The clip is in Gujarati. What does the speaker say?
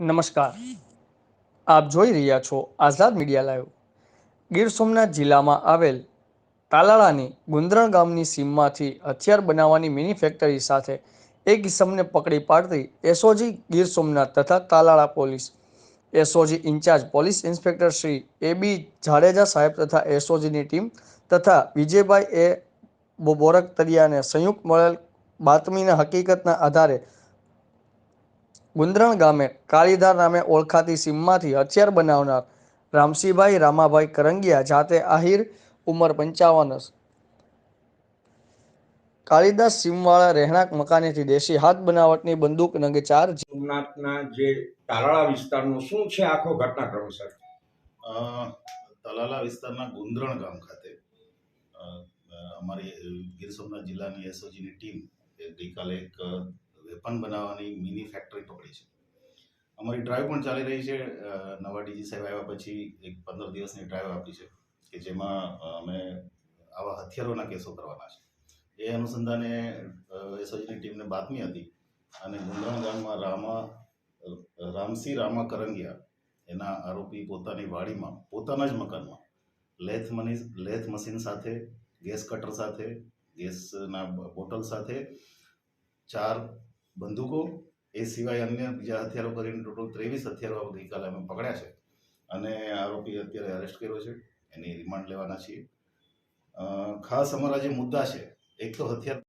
નમસ્કાર, આપ જોઈ રહ્યા છો આઝાદ મીડિયા લાઈવ। ગીર સોમનાથ જિલ્લામાં આવેલ તાલાળાની ગુંદરણ ગામની સીમમાંથી હથિયાર બનાવવાની મિની ફેક્ટરી સાથે એક ઇસમને પકડી પાડતી એસઓજી ગીર સોમનાથ તથા Talala police, SOG incharge police inspector Shri A B. Jadeja સાહેબ તથા એસઓજીની ટીમ તથા વિજયભાઈ એ બોરકતરિયાને સંયુક્ત મળેલ બાતમીના હકીકતના આધારે ગુંદરણ ગામે કાળીધાર નામે ઓળખાતી સીમમાંથી હથિયાર બનાવનાર રામસિંહભાઈ રામાભાઈ કરંગિયા જાતે આહિર ઉંમર 55 કાળીદાસ સીમવાળા રહેણાંક મકાનેથી દેશી હાથ બનાવટની બંદૂક નંગે 4 સોમનાથના જે તાલાળા વિસ્તારનો શું છે આખો ઘટનાક્રમ સર? તાલાલા વિસ્તારના ગુંદરણ ગામ ખાતે અમારી ગીર સોમનાથ જિલ્લાની એસઓજીની ટીમ ગઈકાલે એક વેપન બનાવવાની મિની ફેક્ટરી પકડી છે। અમારી ડ્રાઈવ પણ ચાલી રહી છે। નવા ડીજી સાહેબ આવ્યા પછી એક 15 દિવસની ડ્રાઈવ આપી છે કે જેમાં અમે આવા હથિયારોના કેસો કરવાના છે। એ અનુસંધાને એસઓજીની ટીમને બાતમી હતી અને ગુંદરણ ગામમાં રામસિંહ રામા કરંગિયા એના આરોપી પોતાની વાડીમાં પોતાના જ મકાનમાં લેથ મશીન સાથે, ગેસ કટર સાથે, ગેસના બોટલ સાથે 4 બંદૂકો એ સિવાય અન્ય બીજા હથિયારો કરીને ટોટલ 23 હથિયારો ગઈકાલે અમે પકડ્યા છે અને આરોપી અત્યારે અરેસ્ટ કર્યો છે, એની રિમાન્ડ લેવાના છીએ। ખાસ અમારા જે મુદ્દા છે, એક તો હથિયાર